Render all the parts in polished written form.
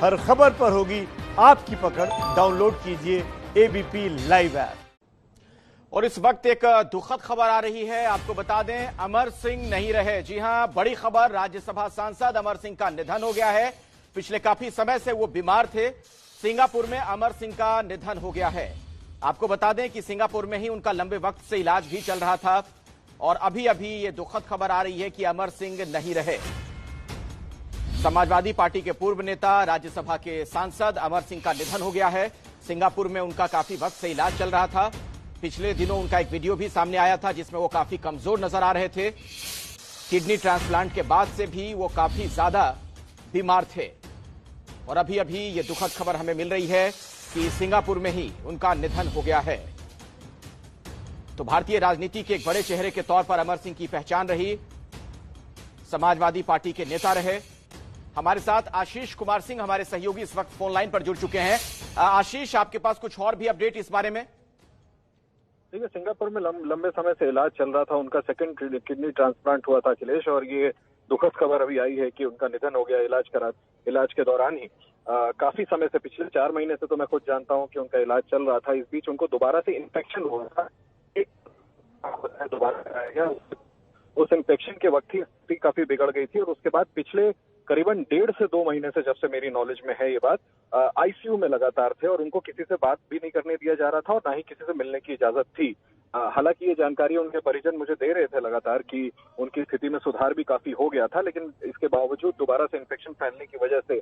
हर खबर पर होगी आपकी पकड़। डाउनलोड कीजिए एबीपी लाइव ऐप। और इस वक्त एक दुखद खबर आ रही है, आपको बता दें, अमर सिंह नहीं रहे। जी हां, बड़ी खबर, राज्यसभा सांसद अमर सिंह का निधन हो गया है। पिछले काफी समय से वो बीमार थे। सिंगापुर में अमर सिंह का निधन हो गया है। आपको बता दें कि सिंगापुर में ही उनका लंबे वक्त से इलाज भी चल रहा था और अभी अभी ये दुखद खबर आ रही है कि अमर सिंह नहीं रहे। समाजवादी पार्टी के पूर्व नेता, राज्यसभा के सांसद अमर सिंह का निधन हो गया है। सिंगापुर में उनका काफी वक्त से इलाज चल रहा था। पिछले दिनों उनका एक वीडियो भी सामने आया था जिसमें वो काफी कमजोर नजर आ रहे थे। किडनी ट्रांसप्लांट के बाद से भी वो काफी ज्यादा बीमार थे और अभी अभी ये दुखद खबर हमें मिल रही है कि सिंगापुर में ही उनका निधन हो गया है। तो भारतीय राजनीति के एक बड़े चेहरे के तौर पर अमर सिंह की पहचान रही, समाजवादी पार्टी के नेता रहे। हमारे साथ आशीष कुमार सिंह, हमारे सहयोगी, इस वक्त फोन लाइन पर जुड़ चुके हैं। आशीष, आपके पास कुछ और भी अपडेट इस बारे में? देखिए, सिंगापुर में लंबे समय से इलाज चल रहा था। उनका सेकंड किडनी ट्रांसप्लांट हुआ था अखिलेश, और ये दुखद खबर अभी आई है कि उनका निधन हो गया इलाज के दौरान ही। काफी समय से, पिछले 4 महीने से तो मैं खुद जानता हूं कि उनका इलाज चल रहा था। इस बीच उनको दोबारा से इन्फेक्शन हुआ था, दोबारा कराया गया। उस इन्फेक्शन के वक्त ही स्थिति काफी बिगड़ गई थी और उसके बाद पिछले करीबन 1.5 से 2 महीने से, जब से मेरी नॉलेज में है ये बात, आईसीयू में लगातार थे और उनको किसी से बात भी नहीं करने दिया जा रहा था और ना ही किसी से मिलने की इजाजत थी। हालांकि ये जानकारी उनके परिजन मुझे दे रहे थे लगातार कि उनकी स्थिति में सुधार भी काफी हो गया था, लेकिन इसके बावजूद दोबारा से इन्फेक्शन फैलने की वजह से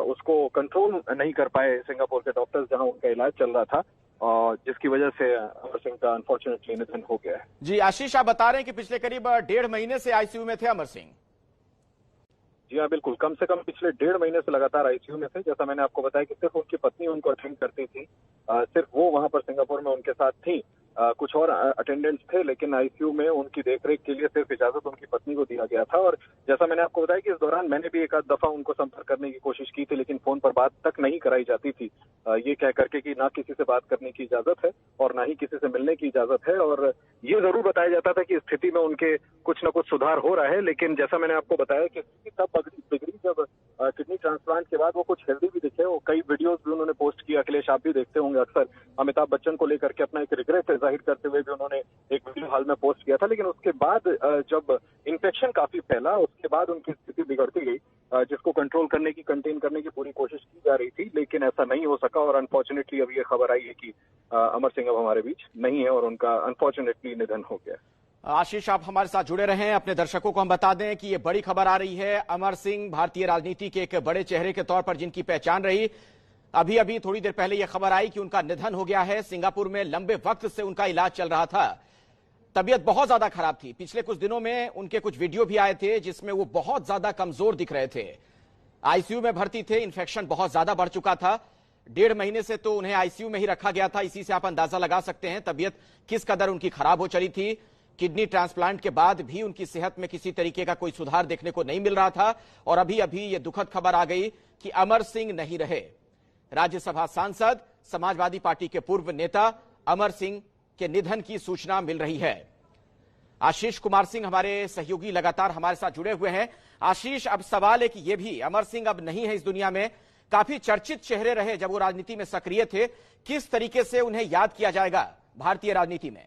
उसको कंट्रोल नहीं कर पाए सिंगापुर के डॉक्टर्स, जहां उनका इलाज चल रहा था, और जिसकी वजह से अमर सिंह का अनफॉर्चुनेटली निधन हो गया है। जी आशीष, आप बता रहे हैं कि पिछले करीब 1.5 महीने से आईसीयू में थे अमर सिंह। जी हाँ, बिल्कुल। कम से कम पिछले 1.5 महीने से लगातार आईसीयू में थे। जैसा मैंने आपको बताया कि सिर्फ उनकी पत्नी उनको अटेंड करती थी, सिर्फ वो वहां पर सिंगापुर में उनके साथ थी। कुछ और अटेंडेंट्स थे, लेकिन आईसीयू में उनकी देखरेख के लिए सिर्फ इजाजत उनकी पत्नी को दिया गया था। और जैसा मैंने आपको बताया कि इस दौरान मैंने भी एक आध दफा उनको संपर्क करने की कोशिश की थी, लेकिन फोन पर बात तक नहीं कराई जाती थी, ये कह करके कि ना किसी से बात करने की इजाजत है और ना ही किसी से मिलने की इजाजत है। और ये जरूर बताया जाता था कि स्थिति में उनके कुछ न कुछ सुधार हो रहा है, लेकिन जैसा मैंने आपको बताया कि स्थिति तब बिगड़ी जब किडनी ट्रांसप्लांट के बाद वो कुछ हेल्दी भी दिखे। वो कई वीडियोस भी उन्होंने पोस्ट किया, अखिलेश आप भी देखते होंगे अक्सर, अमिताभ बच्चन को लेकर के अपना एक रिग्रेट जाहिर करते हुए भी उन्होंने एक वीडियो हाल में पोस्ट किया था। लेकिन उसके बाद जब इन्फेक्शन काफी फैला, उसके बाद उनकी स्थिति बिगड़ती गई, जिसको कंट्रोल करने की, कंटेन करने की पूरी कोशिश की जा रही थी, लेकिन ऐसा नहीं हो सका। और अनफॉर्चुनेटली अब ये खबर आई है कि अमर सिंह अब हमारे बीच नहीं है और उनका अनफॉर्चुनेटली निधन हो गया। आशीष, आप हमारे साथ जुड़े रहें। अपने दर्शकों को हम बता दें कि ये बड़ी खबर आ रही है। अमर सिंह भारतीय राजनीति के एक बड़े चेहरे के तौर पर जिनकी पहचान रही, अभी अभी थोड़ी देर पहले यह खबर आई कि उनका निधन हो गया है। सिंगापुर में लंबे वक्त से उनका इलाज चल रहा था। तबीयत बहुत ज्यादा खराब थी। पिछले कुछ दिनों में उनके कुछ वीडियो भी आए थे जिसमें वो बहुत ज्यादा कमजोर दिख रहे थे। आईसीयू में भर्ती थे, इन्फेक्शन बहुत ज्यादा बढ़ चुका था। 1.5 महीने से तो उन्हें आईसीयू में ही रखा गया था। इसी से आप अंदाजा लगा सकते हैं तबीयत किस कदर उनकी खराब हो चली थी। किडनी ट्रांसप्लांट के बाद भी उनकी सेहत में किसी तरीके का कोई सुधार देखने को नहीं मिल रहा था और अभी अभी ये दुखद खबर आ गई कि अमर सिंह नहीं रहे। राज्यसभा सांसद, समाजवादी पार्टी के पूर्व नेता अमर सिंह के निधन की सूचना मिल रही है। आशीष कुमार सिंह, हमारे सहयोगी, लगातार हमारे साथ जुड़े हुए हैं। आशीष, अब सवाल है कि ये भी, अमर सिंह अब नहीं है इस दुनिया में, काफी चर्चित चेहरे रहे जब वो राजनीति में सक्रिय थे। किस तरीके से उन्हें याद किया जाएगा भारतीय राजनीति में?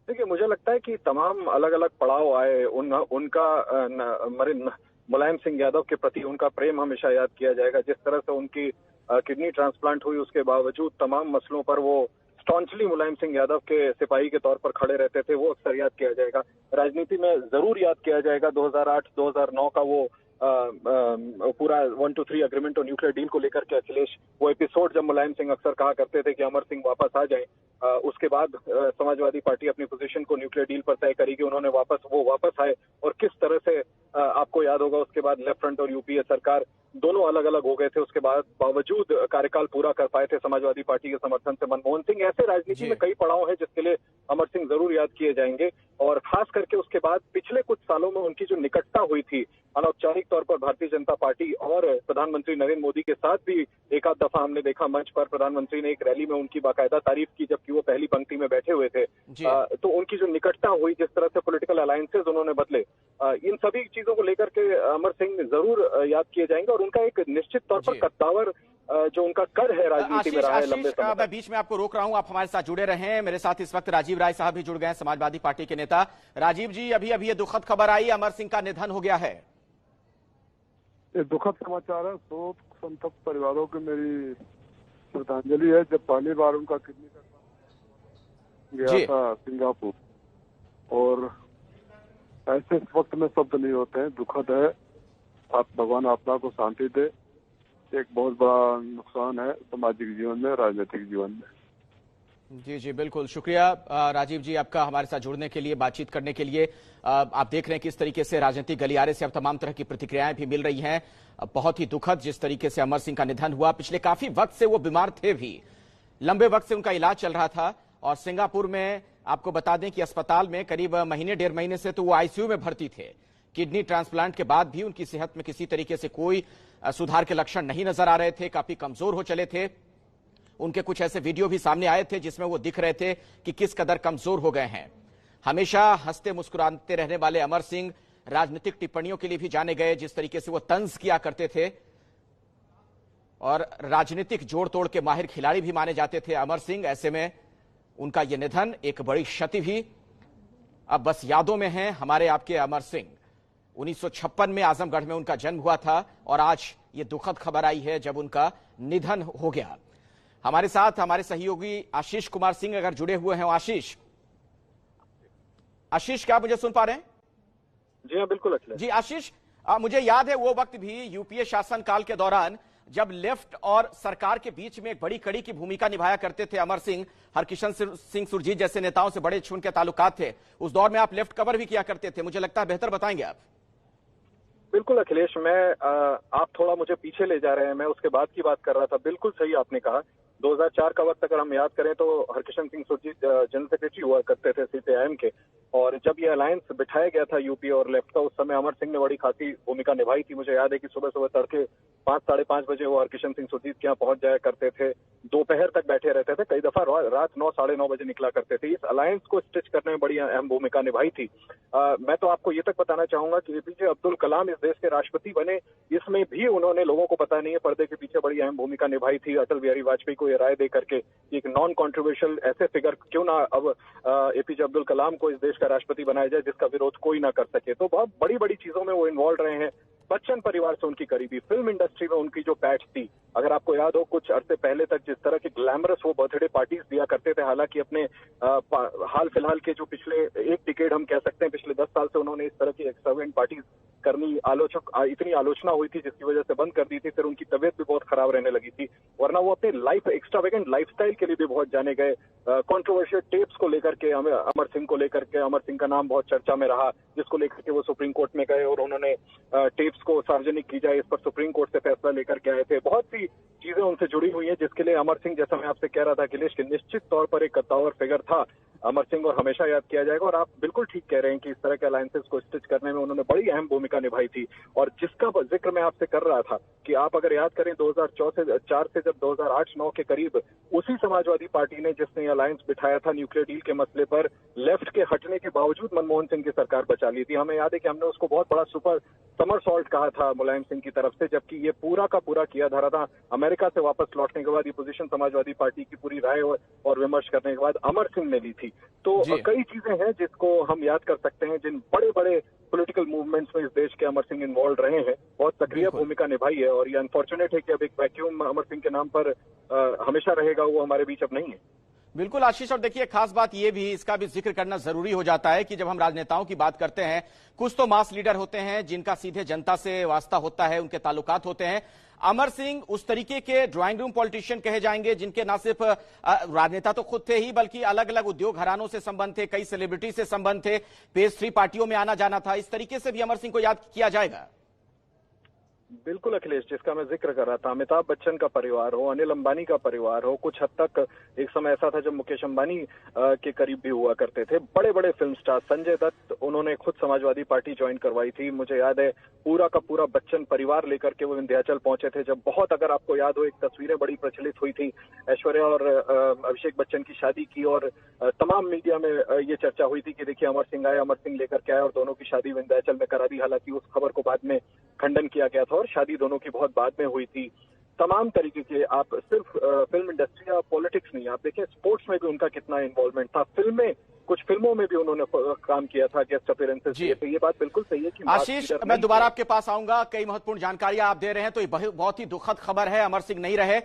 देखिए, मुझे लगता है कि तमाम अलग अलग पड़ाव आए, उनका मुलायम सिंह यादव के प्रति उनका प्रेम हमेशा याद किया जाएगा। जिस तरह से उनकी किडनी ट्रांसप्लांट हुई, उसके बावजूद तमाम मसलों पर वो स्टॉन्चली मुलायम सिंह यादव के सिपाही के तौर पर खड़े रहते थे, वो अक्सर याद किया जाएगा। राजनीति में जरूर याद किया जाएगा 2008-2009 का वो पूरा 1-2-3 एग्रीमेंट और न्यूक्लियर डील को लेकर के अखिलेश, वो एपिसोड जब मुलायम सिंह अक्सर कहा करते थे कि अमर सिंह वापस आ जाएं। उसके बाद समाजवादी पार्टी अपनी पोजीशन को न्यूक्लियर डील पर तय करेगी, उन्होंने वो वापस आए और किस तरह से आपको याद होगा उसके बाद लेफ्ट फ्रंट और यूपीए सरकार दोनों अलग अलग हो गए थे। उसके बाद बावजूद कार्यकाल पूरा कर पाए थे समाजवादी पार्टी के समर्थन से मनमोहन सिंह। ऐसे राजनीति में कई पड़ाव है जिसके लिए अमर सिंह जरूर याद किए जाएंगे। और खास करके उसके बाद पिछले कुछ सालों में उनकी जो निकटता हुई थी अनौपचारिक तौर पर भारतीय जनता पार्टी और प्रधानमंत्री नरेंद्र मोदी के साथ भी, एक आध दफा हमने देखा मंच पर प्रधानमंत्री ने एक रैली में उनकी बाकायदा तारीफ की जबकि वो पहली पंक्ति में बैठे हुए थे। तो उनकी जो निकटता हुई, जिस तरह से पॉलिटिकल अलायंसेज उन्होंने बदले, इन सभी चीजों को लेकर के अमर सिंह जरूर याद किए जाएंगे और उनका एक निश्चित तौर पर कद्दावर जो उनका कर है राजनीति में रहा है लंबे समय मैं बीच में आपको रोक रहा हूं, आप हमारे साथ जुड़े रहे। मेरे साथ इस वक्त राजीव राय साहब भी जुड़ गए हैं, समाजवादी पार्टी के नेता। राजीव जी, अभी अभी ये दुखद खबर आई, अमर सिंह का निधन हो गया है। ये दुखद समाचार है। शोक संतप्त परिवारों की मेरी श्रद्धांजलि है। जब पहली बार उनका किडनी गया था सिंगापुर, और ऐसे वक्त में शब्द नहीं होते हैं, दुखद है। आप भगवान आत्मा को शांति दे। एक बहुत बड़ा नुकसान है सामाजिक जीवन में, राजनीतिक जीवन में। जी जी बिल्कुल, शुक्रिया राजीव जी आपका हमारे साथ जुड़ने के लिए, बातचीत करने के लिए। आप देख रहे हैं किस तरीके से राजनीतिक गलियारे से अब तमाम तरह की प्रतिक्रियाएं भी मिल रही हैं। बहुत ही दुखद जिस तरीके से अमर सिंह का निधन हुआ। पिछले काफी वक्त से वो बीमार थे भी, लंबे वक्त से उनका इलाज चल रहा था, और सिंगापुर में आपको बता दें कि अस्पताल में करीब महीने 1.5 महीने से तो वो आईसीयू में भर्ती थे। किडनी ट्रांसप्लांट के बाद भी उनकी सेहत में किसी तरीके से कोई सुधार के लक्षण नहीं नजर आ रहे थे, काफी कमजोर हो चले थे। उनके कुछ ऐसे वीडियो भी सामने आए थे जिसमें वो दिख रहे थे कि किस कदर कमजोर हो गए हैं। हमेशा हंसते मुस्कुराते रहने वाले अमर सिंह राजनीतिक टिप्पणियों के लिए भी जाने गए, जिस तरीके से वो तंज किया करते थे, और राजनीतिक जोड़ तोड़ के माहिर खिलाड़ी भी माने जाते थे अमर सिंह। ऐसे में उनका यह निधन एक बड़ी क्षति भी अब बस यादों में है हमारे आपके अमर सिंह। 1956 में आजमगढ़ में उनका जन्म हुआ था, और आज ये दुखद खबर आई है जब उनका निधन हो गया। हमारे साथ हमारे सहयोगी आशीष कुमार सिंह अगर जुड़े हुए हैं। आशीष क्या आप मुझे सुन पा रहे हैं? जी हाँ बिल्कुल अखिलेश जी। आशीष, मुझे याद है वो वक्त भी यूपीए शासनकाल के दौरान जब लेफ्ट और सरकार के बीच में एक बड़ी कड़ी की भूमिका निभाया करते थे अमर सिंह। हरकिशन सिंह सुरजीत जैसे नेताओं से बड़े छून के ताल्लुकात थे। उस दौर में आप लेफ्ट कवर भी किया करते थे, मुझे लगता है बेहतर बताएंगे आप। बिल्कुल अखिलेश, आप थोड़ा मुझे पीछे ले जा रहे हैं। मैं उसके बाद की बात कर रहा था। बिल्कुल सही आपने कहा। 2004 का वक्त अगर हम याद करें तो हरकिशन सिंह सुरजीत जनरल सेक्रेटरी हुआ करते थे सीपीआईएम के, और जब ये अलायंस बिठाया गया था यूपी और लेफ्ट का, उस समय अमर सिंह ने बड़ी खासी भूमिका निभाई थी। मुझे याद है कि सुबह सुबह तड़के 5 साढ़े 5 बजे वो हरकिशन सिंह सुरजीत के यहाँ पहुंच जाया करते थे, दोपहर तक बैठे रहते थे, कई दफा रात 9 साढ़े 9 बजे निकला करते थे। इस अलायंस को स्टिच करने में बड़ी अहम भूमिका निभाई थी। मैं तो आपको ये तक बताना चाहूंगा कि एपीजे अब्दुल कलाम इस देश के राष्ट्रपति बने, इसमें भी उन्होंने, लोगों को पता नहीं है, पर्दे के पीछे बड़ी अहम भूमिका निभाई थी। अटल बिहारी वाजपेयी को ये राय दे करके एक नॉन कॉन्ट्रोवर्शियल ऐसे फिगर क्यों ना अब एपीजे अब्दुल कलाम को इस देश का राष्ट्रपति बनाया जाए जिसका विरोध कोई ना कर सके। तो बहुत बड़ी बड़ी चीजों में वो इन्वॉल्व रहे हैं। बच्चन परिवार से उनकी करीबी, फिल्म इंडस्ट्री में उनकी जो पैठ थी, अगर आपको याद हो कुछ अरसे पहले तक जिस तरह की ग्लैमरस वो बर्थडे पार्टीज दिया करते थे, हालांकि अपने हाल फिलहाल के जो पिछले एक डिकेड हम कह सकते हैं, पिछले 10 साल से उन्होंने इस तरह की एक्सट्रावेगेंट पार्टीज करनी इतनी आलोचना हुई थी जिसकी वजह से बंद कर दी थी। फिर उनकी तबीयत भी बहुत खराब रहने लगी थी, वरना वो अपने एक्स्ट्रावेगेंट लाइफस्टाइल के लिए भी बहुत जाने गए। कंट्रोवर्शियल टेप्स को लेकर के, अमर सिंह को लेकर के, अमर सिंह का नाम बहुत चर्चा में रहा, जिसको लेकर के वो सुप्रीम कोर्ट में गए और उन्होंने टेप्स को सार्वजनिक की जाए, इस पर सुप्रीम कोर्ट से फैसला लेकर के आए थे। बहुत सी चीजें उनसे जुड़ी हुई हैं, जिसके लिए अमर सिंह, जैसा मैं आपसे कह रहा था अखिलेश, कि निश्चित तौर पर एक कद्दावर फिगर था अमर सिंह, और हमेशा याद किया जाएगा। और आप बिल्कुल ठीक कह रहे हैं कि इस तरह के अलायंसेस को स्टिच करने में उन्होंने बड़ी अहम भूमिका निभाई थी। और जिसका जिक्र मैं आपसे कर रहा था कि आप अगर याद करें 2004 से जब 2008-9 के करीब उसी समाजवादी पार्टी ने, जिसने अलायंस बिठाया था न्यूक्लियर डील के मसले पर, लेफ्ट के हटने के बावजूद मनमोहन सिंह की सरकार बचा ली थी। हमें याद है कि हमने उसको बहुत बड़ा सुपर समर सॉल्ट कहा था मुलायम सिंह की तरफ से, जबकि ये पूरा का पूरा किया धरा था अमेरिका से वापस लौटने के बाद। ये पोजीशन समाजवादी पार्टी की पूरी राय और विमर्श करने के बाद अमर सिंह ने ली थी। तो कई चीजें हैं जिसको हम याद कर सकते हैं, जिन बड़े बड़े पॉलिटिकल मूवमेंट्स में इस देश के अमर सिंह इन्वॉल्व रहे हैं, बहुत सक्रिय भूमिका निभाई है। और ये अनफॉर्चुनेट है कि अब एक वैक्यूम अमर सिंह के नाम पर हमेशा रहेगा, वो हमारे बीच अब नहीं है। बिल्कुल आशीष, और देखिए खास बात यह भी, इसका भी जिक्र करना जरूरी हो जाता है कि जब हम राजनेताओं की बात करते हैं, कुछ तो मास लीडर होते हैं जिनका सीधे जनता से वास्ता होता है, उनके ताल्लुकात होते हैं। अमर सिंह उस तरीके के ड्राइंग रूम पॉलिटिशियन कहे जाएंगे जिनके ना सिर्फ राजनेता तो खुद थे ही, बल्कि अलग अलग उद्योग घरानों से संबंध थे, कई सेलिब्रिटी से संबंध थे, पेज 3 पार्टियों में आना जाना था। इस तरीके से भी अमर सिंह को याद किया जाएगा। बिल्कुल अखिलेश, जिसका मैं जिक्र कर रहा था, अमिताभ बच्चन का परिवार हो, अनिल अंबानी का परिवार हो, कुछ हद तक एक समय ऐसा था जब मुकेश अंबानी के करीब भी हुआ करते थे, बड़े बड़े फिल्म स्टार, संजय दत्त, उन्होंने खुद समाजवादी पार्टी ज्वाइन करवाई थी। मुझे याद है पूरा का पूरा बच्चन परिवार लेकर के वो विंध्याचल पहुंचे थे, जब बहुत, अगर आपको याद हो, एक तस्वीरें बड़ी प्रचलित हुई थी ऐश्वर्या और अभिषेक बच्चन की शादी की, और तमाम मीडिया में ये चर्चा हुई थी कि देखिए अमर सिंह आए, अमर सिंह लेकर के आए और दोनों की शादी विंध्याचल में करा दी। हालांकि उस खबर को बाद में खंडन किया गया था। और और शादी दोनों की बहुत बाद में हुई थी। तमाम तरीके के, आप सिर्फ फिल्म इंडस्ट्री या पॉलिटिक्स नहीं, आप देखें स्पोर्ट्स में भी उनका कितना इन्वॉल्वमेंट था। कुछ फिल्मों में भी उन्होंने काम किया था, गेस्ट अपीयरेंसेस किए, तो ये बात बिल्कुल सही है कि आशीष, मैं दोबारा आपके पास आऊंगा, कई महत्वपूर्ण जानकारियां आप दे रहे हैं, तो ये बहुत ही दुखद खबर है, अमर सिंह नहीं रहे।